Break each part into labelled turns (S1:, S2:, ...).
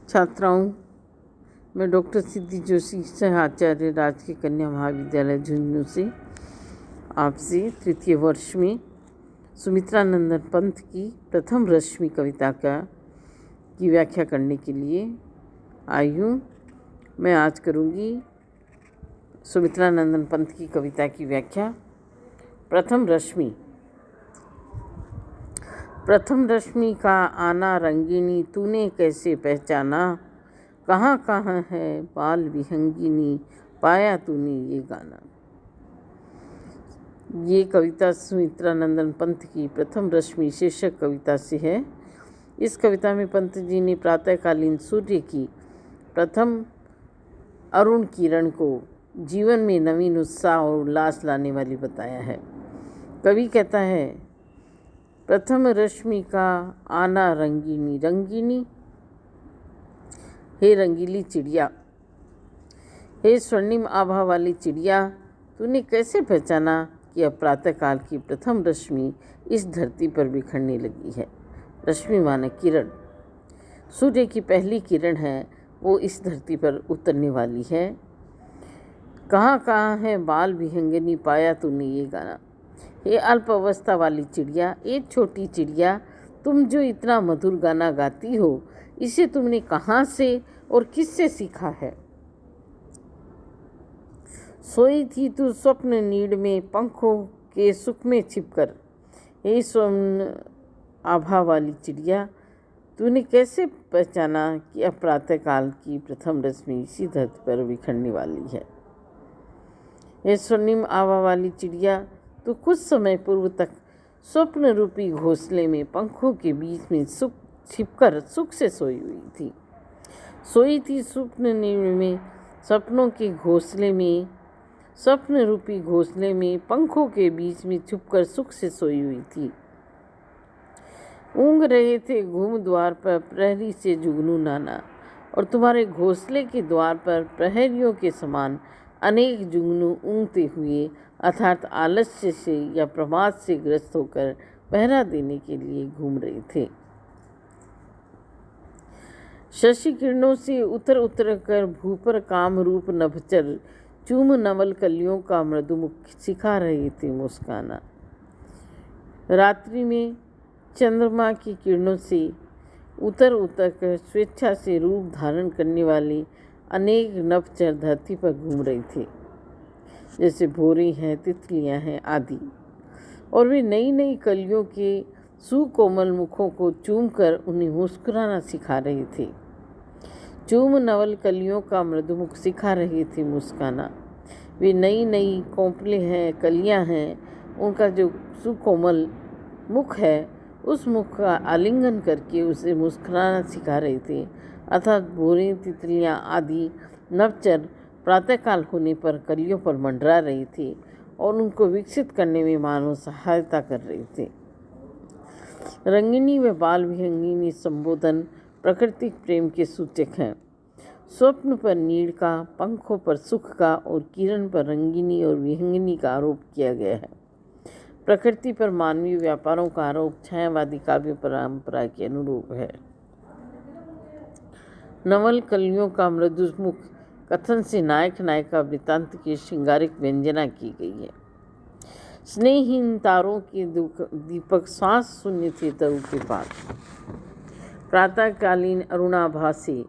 S1: छात्राओं, मैं डॉक्टर सिद्धि जोशी, सह आचार्य राजकीय कन्या महाविद्यालय झुंझुनू से आपसे तृतीय वर्ष में सुमित्रा नंदन पंत की प्रथम रश्मि कविता की व्याख्या करने के लिए आई हूँ। मैं आज करूँगी सुमित्रा नंदन पंत की कविता की व्याख्या। प्रथम रश्मि। प्रथम रश्मि का आना रंगीनी, तूने कैसे पहचाना? कहाँ कहाँ है बाल विहंगिनी, पाया तूने ये गाना। ये कविता सुमित्रा नंदन पंत की प्रथम रश्मि शीर्षक कविता से है। इस कविता में पंत जी ने प्रातःकालीन सूर्य की प्रथम अरुण किरण को जीवन में नवीन उत्साह और उल्लास लाने वाली बताया है। कवि कहता है, प्रथम रश्मि का आना रंगीनी। रंगीनी, हे रंगीली चिड़िया, हे स्वर्णिम आभा वाली चिड़िया, तूने कैसे पहचाना कि अब प्रातःकाल की प्रथम रश्मि इस धरती पर बिखरने लगी है। रश्मि माने किरण। सूर्य की पहली किरण है, वो इस धरती पर उतरने वाली है। कहाँ कहाँ है बाल विहंगिनी, पाया तूने ये गाना। ये अल्प अवस्था वाली चिड़िया, एक छोटी चिड़िया, तुम जो इतना मधुर गाना गाती हो, इसे तुमने कहाँ से और किससे सीखा है। सोई थी तू स्वप्न नीड़ में, पंखों के सुख में छिपकर। हे स्वर्ण आभा वाली चिड़िया, तूने कैसे पहचाना कि अब प्रातःकाल की प्रथम रश्मि इसी धरती पर बिखरने वाली है। हे स्वर्णिम आभा वाली चिड़िया, तो कुछ समय पूर्व तक स्वप्न रूपी घोंसले में पंखों के बीच में छिपकर सुख से सोई हुई थी। सोई थी स्वप्न नीड़ में, सपनों के घोंसले में, स्वप्न रूपी घोंसले में पंखों के बीच में छुपकर सुख से सोई हुई थी। ऊँघ रहे थे घूम द्वार पर प्रहरी से जुगनू नाना, और तुम्हारे घोंसले के द्वार पर प्रहरियों के समान अनेक जुगनू ऊँघते हुए अर्थात आलस्य से या प्रमाद से ग्रस्त होकर पहरा देने के लिए घूम रहे थे। शशि किरणों से उतर उतर कर भूपर काम रूप नभचर चूम नवल कलियों का मृदुमुख सिखा रहे थे मुस्काना। रात्रि में चंद्रमा की किरणों से उतर उतर कर स्वेच्छा से रूप धारण करने वाले अनेक नभचर धरती पर घूम रहे थे, जैसे भोरे हैं, तितलियां हैं आदि, और वे नई नई कलियों के सुकोमल मुखों को चूमकर उन्हें मुस्कुराना सिखा रहे थे। चूम नवल कलियों का मृदुमुख सिखा रहे थे मुस्काना। वे नई नई कोंपले हैं, कलियां हैं, उनका जो सुकोमल मुख है, उस मुख का आलिंगन करके उसे मुस्कुराना सिखा रहे थे। अर्थात भोरे, तितलियां आदि नवचर प्रातःकाल होने पर कलियों पर मंडरा रही थी और उनको विकसित करने में मानव सहायता कर रहे थे। रंगिनी व बाल विहंगिनी संबोधन प्राकृतिक प्रेम के सूचक हैं। स्वप्न पर नीड़ का, पंखों पर सुख का और किरण पर रंगिनी और विहंगिनी का आरोप किया गया है। प्रकृति पर मानवीय व्यापारों का आरोप छायावादी काव्य परंपरा के अनुरूप है। नवल कलियों का मृदुमुख कथन से नायक नायिका वृत्तांत की श्रृंगारिक व्यंजना की गई है। स्नेहहीन तारों के दीपक सांस शून्य थे तरु के पास। प्रातःकालीन अरुणाभा से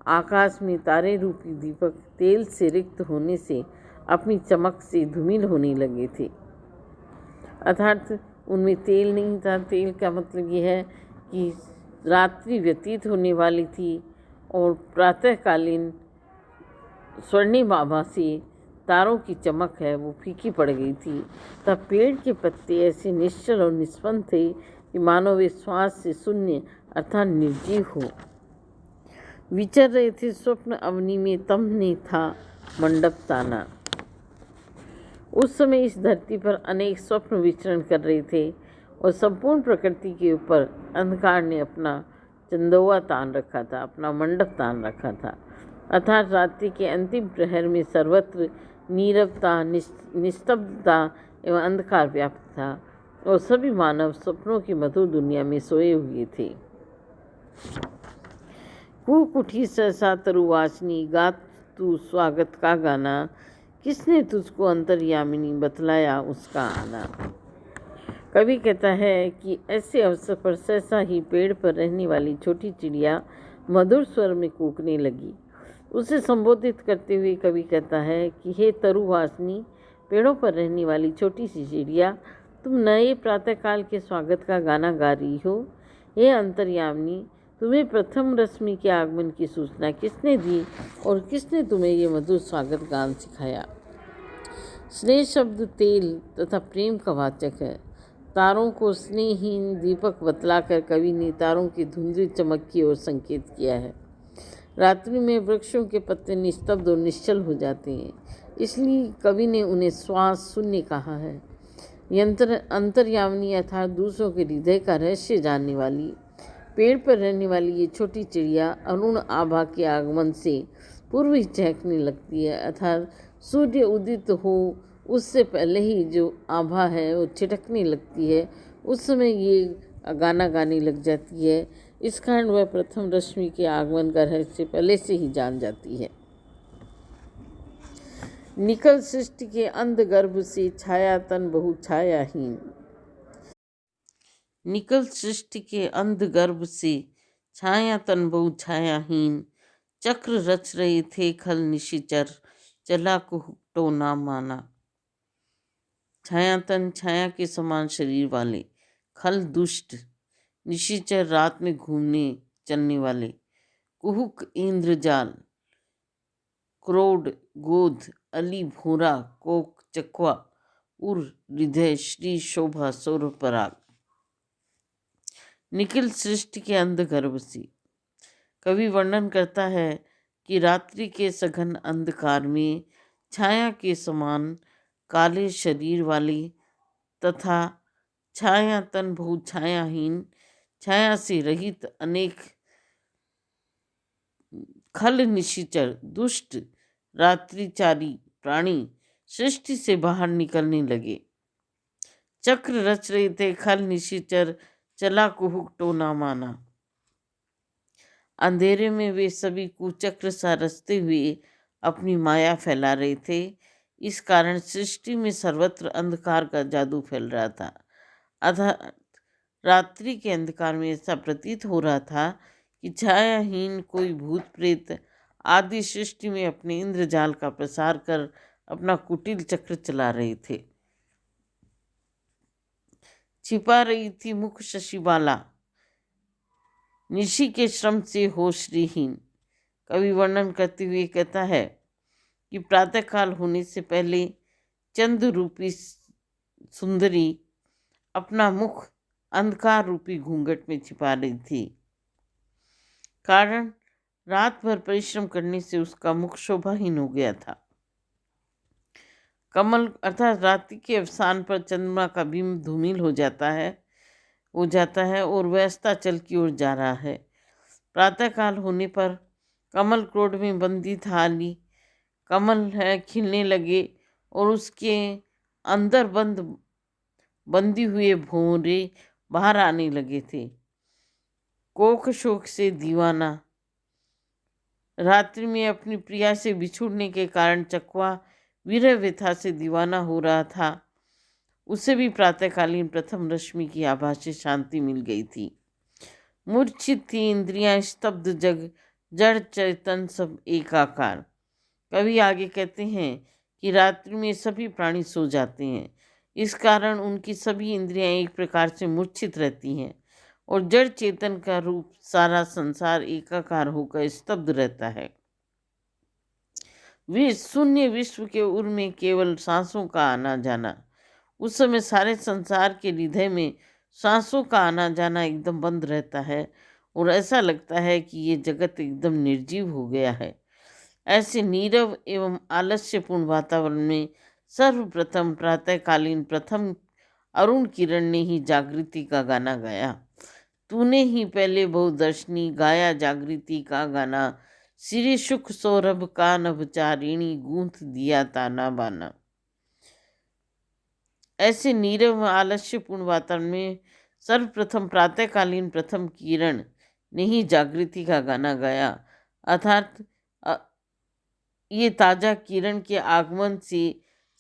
S1: आकाश में तारे रूपी दीपक तेल से रिक्त होने से अपनी चमक से धूमिल होने लगे थे। अर्थात उनमें तेल नहीं था। तेल का मतलब यह है कि रात्रि व्यतीत होने वाली थी और प्रातःकालीन स्वर्णिम आभा से तारों की चमक है वो फीकी पड़ गई थी। तब पेड़ के पत्ते ऐसे निश्चल और निष्पन्न थे कि मानो वे श्वास से शून्य अर्थात निर्जीव हो विचर रहे थे। स्वप्न अवनी में तमने था मंडप ताना। उस समय इस धरती पर अनेक स्वप्न विचरण कर रहे थे और संपूर्ण प्रकृति के ऊपर अंधकार ने अपना चंदोवा तान रखा था, अपना मंडप तान रखा था। अर्थात रात्रि के अंतिम प्रहर में सर्वत्र नीरवता, निस्तब्धता एवं अंधकार व्याप्त था और सभी मानव सपनों की मधुर दुनिया में सोए हुए थे। कूक उठी सहसा तरुवासनी, गा तू स्वागत का गाना, किसने तुझको अंतर्यामिनी बतलाया उसका आना। कवि कहता है कि ऐसे अवसर पर सहसा ही पेड़ पर रहने वाली छोटी चिड़िया मधुर स्वर में कूकने लगी। उसे संबोधित करते हुए कवि कहता है कि हे तरुवासनी, पेड़ों पर रहने वाली छोटी सी चिड़िया, तुम नए प्रातःकाल के स्वागत का गाना गा रही हो। हे अंतर्यामिनी, तुम्हें प्रथम रश्मि के आगमन की सूचना किसने दी और किसने तुम्हें ये मधुर स्वागत गान सिखाया। स्नेह शब्द तेल तथा प्रेम का वाचक है। तारों को स्नेहहीन दीपक बतलाकर कवि ने तारों की धुंधली चमक की ओर संकेत किया है। रात्रि में वृक्षों के पत्ते निस्तब्ध और निश्चल हो जाते हैं, इसलिए कवि ने उन्हें श्वास शून्य कहा है। अंतर्यामिनी अर्थात दूसरों के हृदय का रहस्य जानने वाली, पेड़ पर रहने वाली ये छोटी चिड़िया अरुण आभा के आगमन से पूर्व ही चहकने लगती है, अर्थात सूर्य उदित हो उससे पहले ही जो आभा है वो छिटकने लगती है, उस समय ये गाना गाने लग जाती है। इस कारण वह प्रथम रश्मि के आगमन का रहस्य पहले से ही जान जाती है। निकल सृष्टि के अंध गर्भ से, छाया तन बहु छायाहीन। निकल सृष्टि के अंध गर्भ से, छाया तन बहु छायाहीन। चक्र रच रहे थे खल निशिचर, चला कुहुक्तो ना माना। छाया तन छाया के समान शरीर वाले, खल दुष्ट, निशिचर रात में घूमने चलने वाले, कुहुक इंद्रजाल, क्रोड गोध, अली भूरा, कोक चकवा, उर हृदय, श्री शोभा सौरभ पराग। निखिल सृष्टि के अंधगर्भ से, कवि वर्णन करता है कि रात्रि के सघन अंधकार में छाया के समान काले शरीर वाले तथा छाया तन बहु छायाहीन, छाया से रहित अनेक खल निशिचर दुष्ट रात्रिचारी प्राणी सृष्टि से बाहर निकलने लगे। चक्र रच रहे थे खल निशिचर, चला कुहुक्तो ना माना। अंधेरे में वे सभी कुचक्र सा रचते हुए अपनी माया फैला रहे थे। इस कारण सृष्टि में सर्वत्र अंधकार का जादू फैल रहा था। अर्थात रात्रि के अंधकार में ऐसा प्रतीत हो रहा था कि छायाहीन कोई भूत प्रेत आदि सृष्टि में अपने इंद्रजाल का प्रसार कर अपना कुटिल चक्र चला रहे थे। छिपा रही थी मुख शशिबाला, निशी के श्रम से हो श्रीहीन। कवि वर्णन करते हुए कहता है कि प्रातःकाल होने से पहले चंद्र रूपी सुंदरी अपना मुख अंधकार रूपी घूंघट में छिपा रही थी। कारण रात भर परिश्रम करने से उसका मुख शोभाहीन हो गया था। कमल अर्थात रात्रि के अवसान पर चंद्रमा का बिंब धूमिल हो जाता है और वह अस्ताचल की ओर जा रहा है। प्रातःकाल होने पर कमल क्रोध में बंदी थाली कमल है खिलने लगे और उसके अंदर बंदी हुए भौरे बाहर आने लगे थे। कोक शोक से दीवाना, रात्रि में अपनी प्रिया से बिछुड़ने के कारण चकवा विरह व्यथा से दीवाना हो रहा था। उसे भी प्रातःकालीन प्रथम रश्मि की आभा से शांति मिल गई थी। मूर्छित थी इंद्रियां, स्तब्ध जग, जड़ चेतन सब एकाकार। कवि आगे कहते हैं कि रात्रि में सभी प्राणी सो जाते हैं, इस कारण उनकी सभी इंद्रियां एक प्रकार से मूर्छित रहती हैं और जड़ चेतन का रूप सारा संसार एकाकार होकर स्तब्ध रहता है। शून्य विश्व के उर में केवल सांसों का आना जाना। उस समय सारे संसार के हृदय में सांसों का आना जाना एकदम बंद रहता है और ऐसा लगता है कि ये जगत एकदम निर्जीव हो गया है। ऐसे नीरव एवं आलस्यपूर्ण वातावरण में सर्वप्रथम प्रातःकालीन प्रथम अरुण किरण ने ही जागृति का गाना गाया। तूने ही पहले बहुदर्शनी गाया जागृति का गाना, श्री सुख सौरभ का नभचारिणी गूंथ दिया ताना बाना। ऐसे नीरव आलस्यपूर्ण वातावरण में सर्वप्रथम प्रातःकालीन प्रथम किरण ने ही जागृति का गाना गाया अर्थात ये ताजा किरण के आगमन से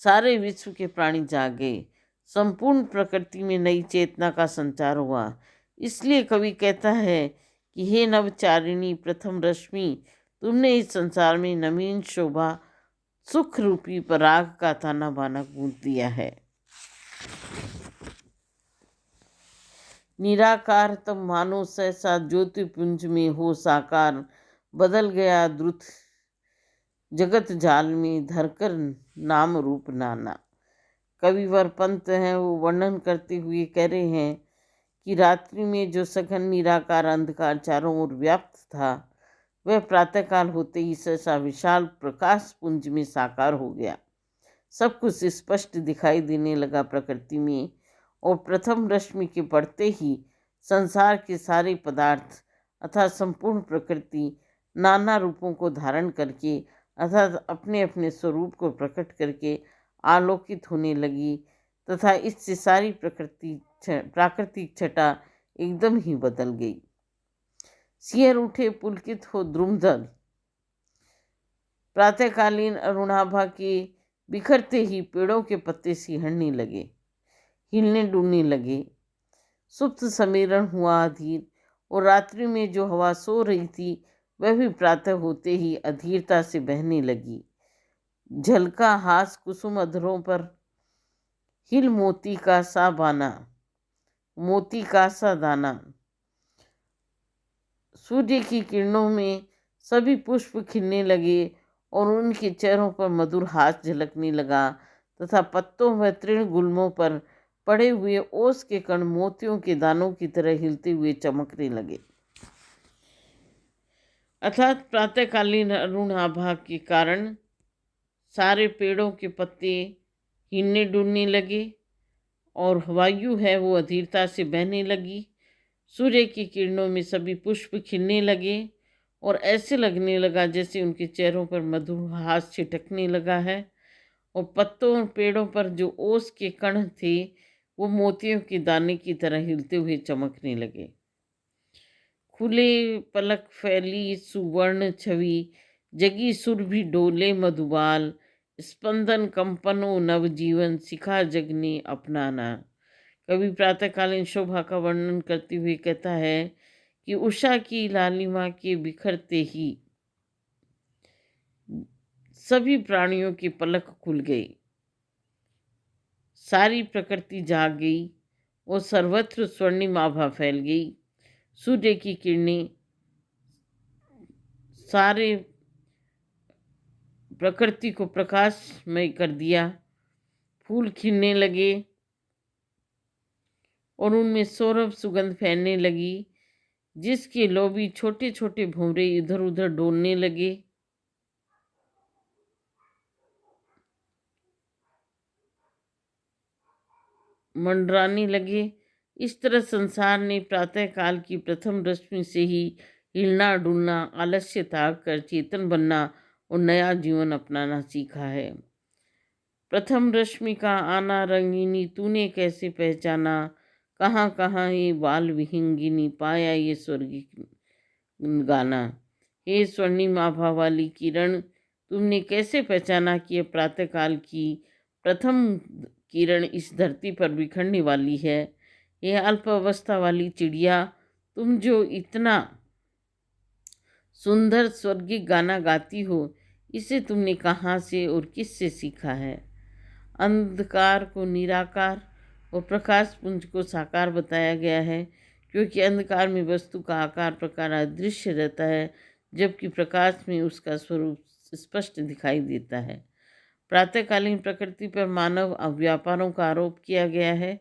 S1: सारे विश्व के प्राणी जाग गए। संपूर्ण प्रकृति में नई चेतना का संचार हुआ। इसलिए कवि कहता है कि हे नवचारिणी प्रथम रश्मि, तुमने इस संसार में नवीन शोभा सुख रूपी पराग का ताना बाना गूंथ दिया है। निराकार तब मानो सहसा ज्योतिपुंज में हो साकार, बदल गया द्रुत जगत जाल में धरकर नाम रूप नाना। कविवर पंत हैं, वो वर्णन करते हुए कह रहे हैं कि रात्रि में जो सघन निराकार अंधकार चारों ओर व्याप्त था, वह प्रातःकाल होते ही सहसा विशाल प्रकाश पुंज में साकार हो गया। सब कुछ स्पष्ट दिखाई देने लगा प्रकृति में, और प्रथम रश्मि के पड़ते ही संसार के सारे पदार्थ अर्थात संपूर्ण प्रकृति नाना रूपों को धारण करके अर्थात अपने अपने स्वरूप को प्रकट करके आलोकित होने लगी, तथा इससे सारी प्राकृतिक छटा एकदम ही बदल गई। सियर उठे पुलकित हो द्रुमदल, प्रातःकालीन अरुणाभा के बिखरते ही पेड़ों के पत्ते सिहरने लगे, हिलने डुलने लगे। सुप्त समीरण हुआ अधीर, और रात्रि में जो हवा सो रही थी वह भी प्रातः होते ही अधीरता से बहने लगी। झलका हास कुसुम अधरों पर, हिल मोती का सा बाना, मोती का सा दाना। सूर्य की किरणों में सभी पुष्प खिलने लगे और उनके चेहरों पर मधुर हास झलकने लगा, तथा पत्तों व तृण गुल्मों पर पड़े हुए ओस के कण मोतियों के दानों की तरह हिलते हुए चमकने लगे। अर्थात प्रातःकालीन अरुण आभा के कारण सारे पेड़ों के पत्ते हिलने डुलने लगे और वायु है वो अधीरता से बहने लगी। सूर्य की किरणों में सभी पुष्प खिलने लगे और ऐसे लगने लगा जैसे उनके चेहरों पर मधुर हास छिटकने लगा है, और पत्तों और पेड़ों पर जो ओस के कण थे वो मोतियों के दाने की तरह हिलते हुए चमकने लगे। खुले पलक फैली सुवर्ण छवि, जगी सुर भी डोले मधुबाल, स्पंदन कंपनों नवजीवन सिखा जगने अपनाना। कवि प्रातःकालीन शोभा का वर्णन करते हुए कहता है कि उषा की लालिमा के बिखरते ही सभी प्राणियों की पलक खुल गई, सारी प्रकृति जाग गई और सर्वत्र स्वर्णिम आभा फैल गई। सूर्य की किरणें सारे प्रकृति को प्रकाशमय कर दिया, फूल खिलने लगे और उनमें सौरभ सुगंध फैलने लगी, जिसके लोभी छोटे छोटे भंवरे इधर उधर डोलने लगे। मंडराने लगे। इस तरह संसार ने प्रातःकाल की प्रथम रश्मि से ही हिलना डुलना, आलस्य त्याग कर चेतन बनना और नया जीवन अपनाना सीखा है। प्रथम रश्मि का आना रंगीनी तूने कैसे पहचाना, कहाँ कहाँ ये बाल विहंगिनी पाया ये स्वर्गीय गाना। हे स्वर्णिम आभा वाली किरण, तुमने कैसे पहचाना कि यह प्रातःकाल की प्रथम किरण इस धरती पर बिखरने वाली है। यह अल्प अवस्था वाली चिड़िया, तुम जो इतना सुंदर स्वर्गीय गाना गाती हो, इसे तुमने कहाँ से और किससे सीखा है। अंधकार को निराकार और प्रकाश पुंज को साकार बताया गया है, क्योंकि अंधकार में वस्तु का आकार प्रकार अदृश्य रहता है, जबकि प्रकाश में उसका स्वरूप स्पष्ट दिखाई देता है। प्रातःकालीन प्रकृति पर मानव अव्यापारों का आरोप किया गया है।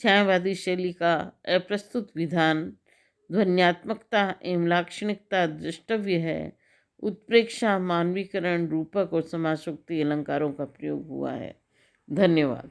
S1: छायावादी शैली का अप्रस्तुत विधान ध्वन्यात्मकता एवं लाक्षणिकता द्रष्टव्य है। उत्प्रेक्षा, मानवीकरण, रूपक और समासोक्ति अलंकारों का प्रयोग हुआ है। धन्यवाद।